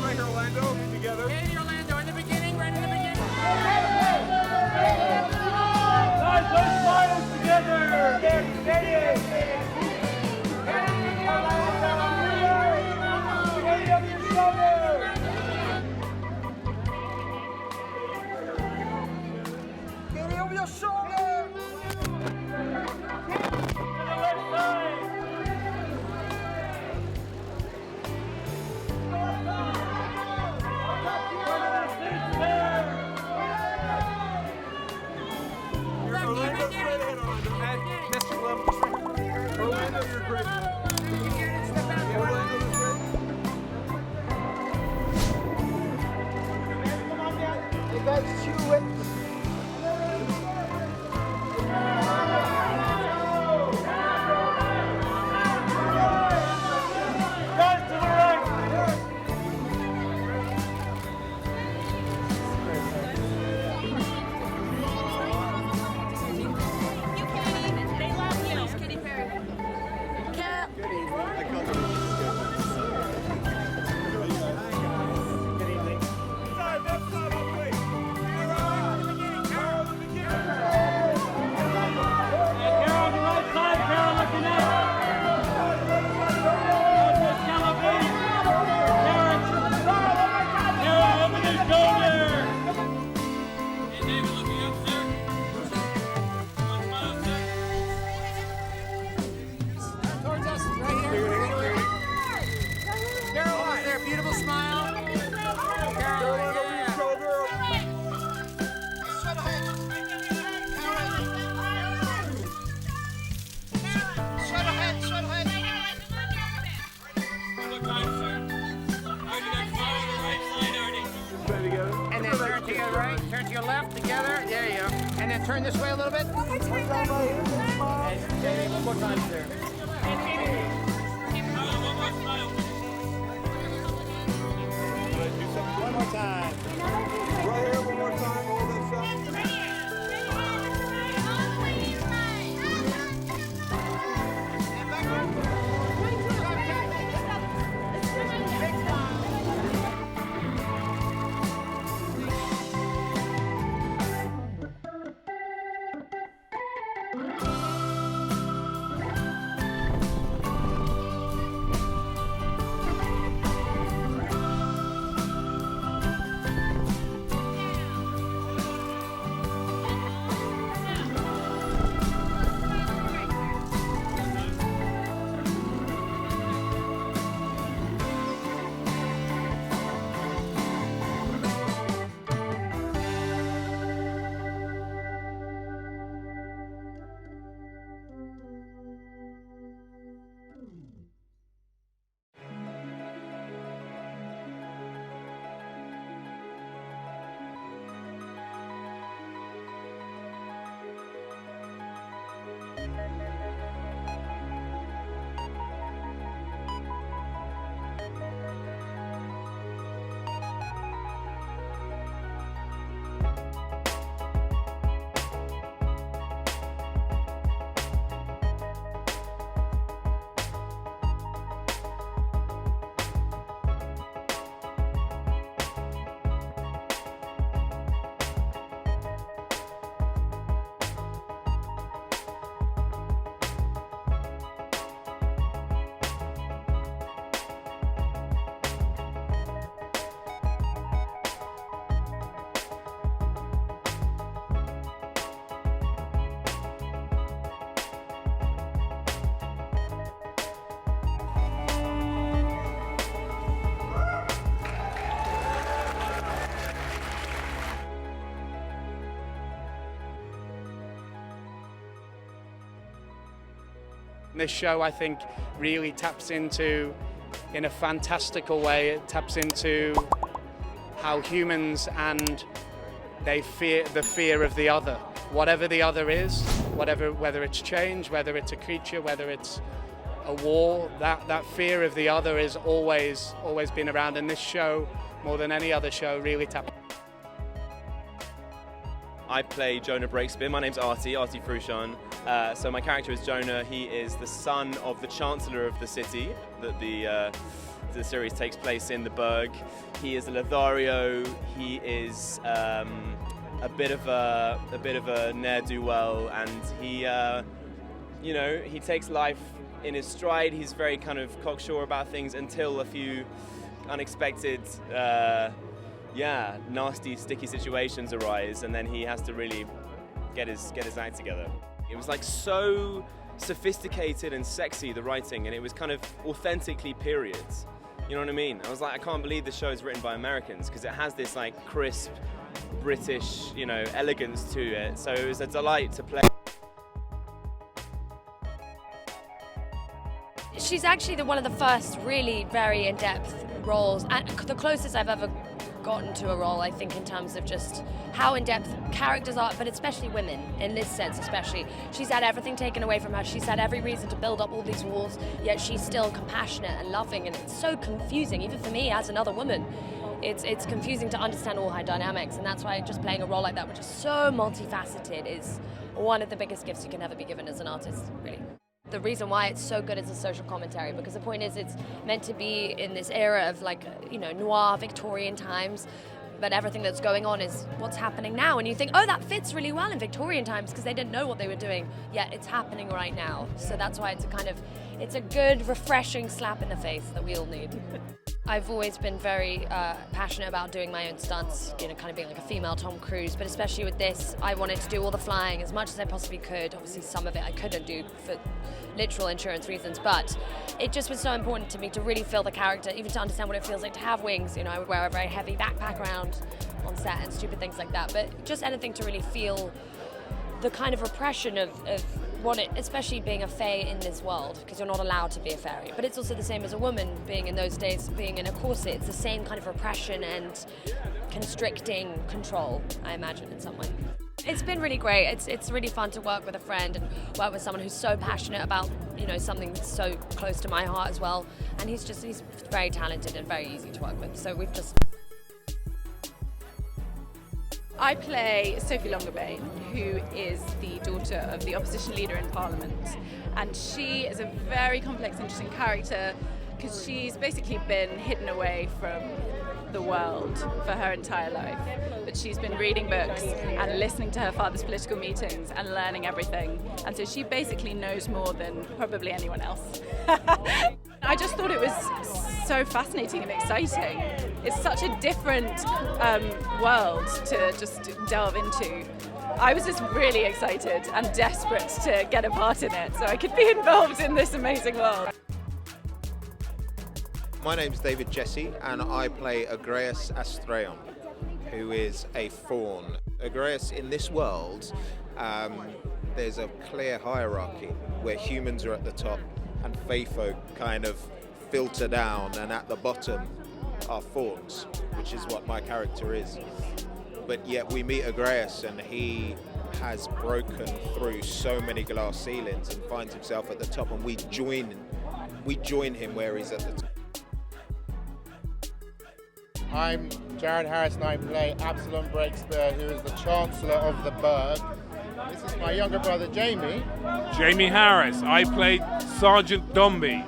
right here, Orlando, together. Katie, Orlando, in the beginning, right in the beginning. Guys, let's smile together. Katie, up your shoulder. Katie, over your shoulder. To the left side. Orlando, straight ahead, Orlando. Mr. Love, Orlando, you're great. Yeah, Orlando, you're great. Hey guys, chew it. Guys, to the right. Carol, the right side. Carol, looking up. Carol, over the shoulder. Hey, David, looking up, sir. One smile, sir. Towards us, right here. Carol, over there, beautiful smile. Carol, Over your yeah. shoulder. Look right, sir. Artie, that smile on the right side, Artie. Stay together. And then turn to your right, turn to your left, together. There you go. And then turn this way a little bit. Hey, one more time, sir. Tyler, one more smile. One more time. Right here, one more time. Hold that shot. This show, I think, really taps into, in a fantastical way, it taps into how humans and they fear the fear of the other. Whatever the other is, whether it's change, whether it's a creature, whether it's a war, that fear of the other has always been around. And this show, more than any other show, really taps. I play Jonah Breakspear. My name's Artie Frushan. So my character is Jonah. He is the son of the Chancellor of the city that the the series takes place in the Burg. He is a Lothario. He is a bit of a ne'er-do-well, and he he takes life in his stride. He's very kind of cocksure about things until a few unexpected, nasty, sticky situations arise, and then he has to really get his act together. It was like so sophisticated and sexy, the writing, and it was kind of authentically periods. You know what I mean? I was like, I can't believe this show is written by Americans, because it has this like crisp British, elegance to it. So it was a delight to play. She's actually one of the first really very in-depth roles, and the closest I've ever gotten to a role, I think, in terms of just how in-depth characters are, but especially women, in this sense especially. She's had everything taken away from her. She's had every reason to build up all these walls, yet she's still compassionate and loving, and it's so confusing, even for me as another woman. It's confusing to understand all her dynamics, and that's why just playing a role like that, which is so multifaceted, is one of the biggest gifts you can ever be given as an artist, really. The reason why it's so good is a social commentary, because the point is it's meant to be in this era of noir Victorian times, but everything that's going on is what's happening now, and you think, oh, that fits really well in Victorian times because they didn't know what they were doing, yet it's happening right now. So that's why it's a good, refreshing slap in the face that we all need. I've always been very passionate about doing my own stunts, kind of being like a female Tom Cruise, but especially with this, I wanted to do all the flying as much as I possibly could. Obviously, some of it I couldn't do for literal insurance reasons, but it just was so important to me to really feel the character, even to understand what it feels like to have wings. I would wear a very heavy backpack around on set and stupid things like that, but just anything to really feel the kind of repression of what it, especially being a fae in this world, because you're not allowed to be a fairy. But it's also the same as a woman being in those days, being in a corset. It's the same kind of repression and constricting control, I imagine, in some way. It's been really great. It's really fun to work with a friend and work with someone who's so passionate about something that's so close to my heart as well. And he's very talented and very easy to work with. So we've just. I play Sophie Longerbane, who is the daughter of the opposition leader in Parliament, and she is a very complex, interesting character because she's basically been hidden away from the world for her entire life, but she's been reading books and listening to her father's political meetings and learning everything, and so she basically knows more than probably anyone else. I just thought it was so fascinating and exciting. It's such a different world to just delve into. I was just really excited and desperate to get a part in it so I could be involved in this amazing world. My name's David Jesse, and I play Agreus Astreon, who is a faun. Agreus, in this world, there's a clear hierarchy where humans are at the top and fae folk kind of filter down, and at the bottom are fauns, which is what my character is. But yet we meet Agreus, and he has broken through so many glass ceilings and finds himself at the top, and we join him where he's at the top. I'm Jared Harris, and I play Absalom Breakspear, who is the Chancellor of the Burg. This is my younger brother, Jamie. Jamie Harris. I played Sergeant Dombey,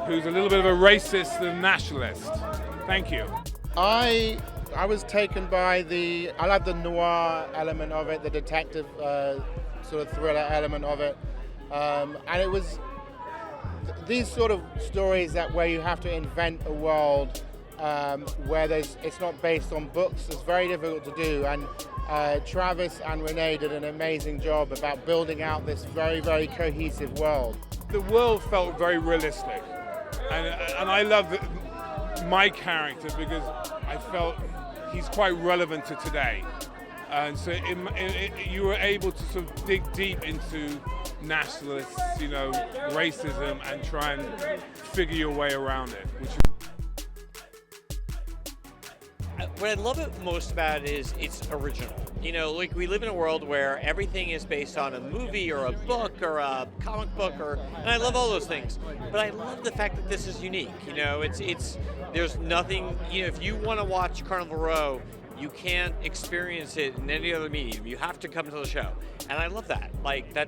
who's a little bit of a racist and nationalist. Thank you. I was taken by I love the noir element of it, the detective sort of thriller element of it, and it was these sort of stories where you have to invent a world where it's not based on books. It's very difficult to do, and Travis and Rene did an amazing job about building out this very, very cohesive world. The world felt very realistic, and I love my character because I felt he's quite relevant to today, and so you were able to sort of dig deep into nationalists, racism, and try and figure your way around it. What I love it most about it is it's original. We live in a world where everything is based on a movie or a book or a comic book, and I love all those things. But I love the fact that this is unique. There's nothing. If you want to watch Carnival Row, you can't experience it in any other medium. You have to come to the show, and I love that.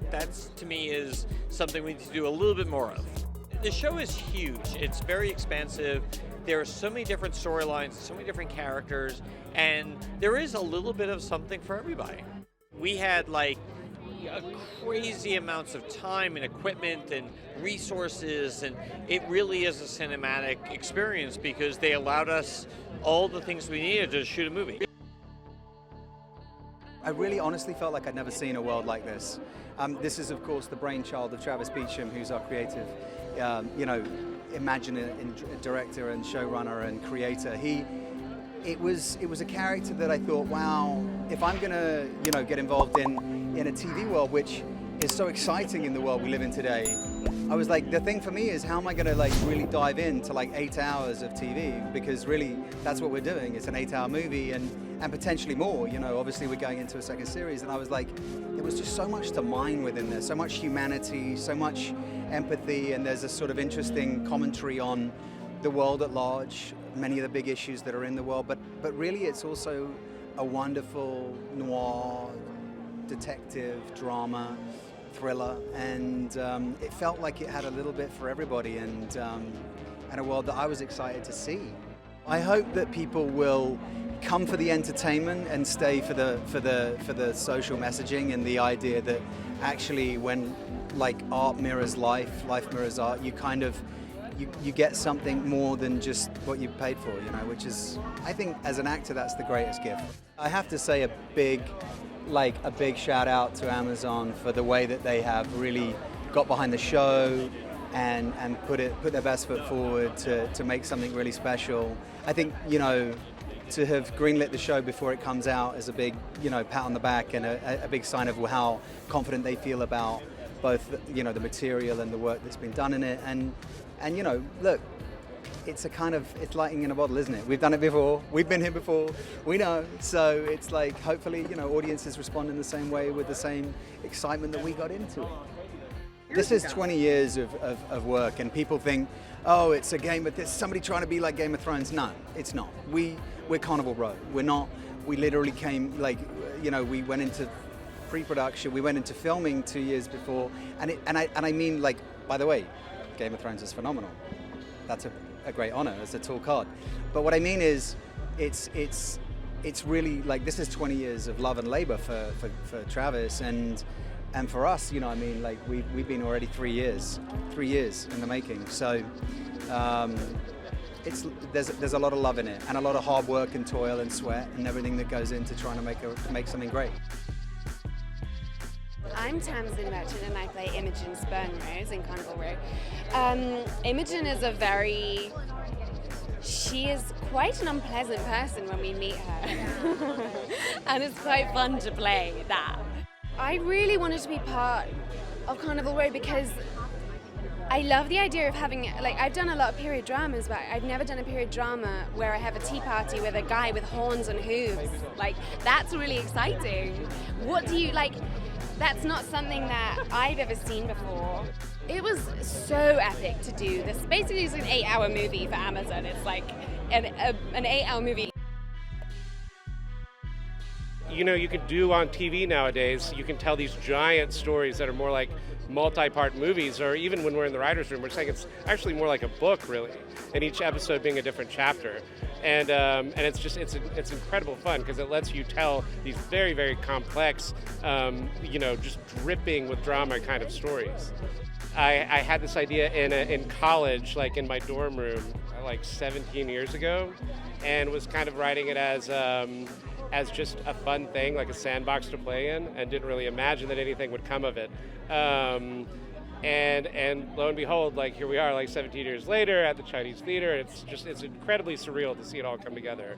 That's to me is something we need to do a little bit more of. The show is huge. It's very expansive. there are so many different storylines, so many different characters, and there is a little bit of something for everybody. We had like crazy amounts of time and equipment and resources, and it really is a cinematic experience because they allowed us all the things we needed to shoot a movie. I really honestly felt like I'd never seen a world like this. This is, of course, the brainchild of Travis Beacham, who's our creative, imaginer, director, and showrunner and creator. It was a character that I thought, wow, if I'm gonna, get involved in a TV world, which is so exciting in the world we live in today. I was like, the thing for me is, how am I gonna really dive into 8 hours of TV? Because really, that's what we're doing. It's an 8-hour movie and potentially more. Obviously we're going into a second series, and I was like, there was just so much to mine within there, so much humanity, so much empathy, and there's a sort of interesting commentary on the world at large, many of the big issues that are in the world, but really it's also a wonderful noir, detective, drama, thriller, and it felt like it had a little bit for everybody, and a world that I was excited to see. I hope that people will come for the entertainment and stay for the social messaging and the idea that actually when art mirrors life mirrors art, you get something more than just what you paid for, which is, I think as an actor, that's the greatest gift. I have to say a big shout out to Amazon for the way that they have really got behind the show and put their best foot forward to make something really special. I think, to have greenlit the show before it comes out is a big, pat on the back and a big sign of how confident they feel about both, the material and the work that's been done in it. And look, it's lightning in a bottle, isn't it? We've done it before. We've been here before. We know. So it's hopefully, audiences respond in the same way with the same excitement that we got into it. This is 20 years of work, and people think, oh, it's a game, but there's somebody trying to be like Game of Thrones. No, it's not. We're Carnival Row. We're not. We literally came, we went into pre-production. We went into filming 2 years before, and I mean, by the way, Game of Thrones is phenomenal. That's a great honor. It's a tall card. But what I mean is, it's really this is 20 years of love and labor for Travis and for us. We've been already 3 years in the making. So there's a lot of love in it, and a lot of hard work and toil and sweat and everything that goes into trying to make something great. I'm Tamsin Merchant, and I play Imogen Spurnrose in Carnival Row. Imogen is she is quite an unpleasant person when we meet her. And it's quite fun to play that. I really wanted to be part of Carnival Row because I love the idea of having, I've done a lot of period dramas, but I've never done a period drama where I have a tea party with a guy with horns and hooves. That's really exciting. What do you, that's not something that I've ever seen before. It was so epic to do this. Basically, it's an 8-hour movie for Amazon. It's an 8-hour movie. You can do on TV nowadays, you can tell these giant stories that are more like multi-part movies, or even when we're in the writer's room, we're saying it's actually more like a book, really, and each episode being a different chapter. And it's incredible fun because it lets you tell these very, very complex, just dripping with drama kind of stories. I had this idea in college, in my dorm room, 17 years ago, and was kind of writing it as just a fun thing, like a sandbox to play in, and didn't really imagine that anything would come of it. And lo and behold, here we are, 17 years later at the Chinese Theater. It's incredibly surreal to see it all come together.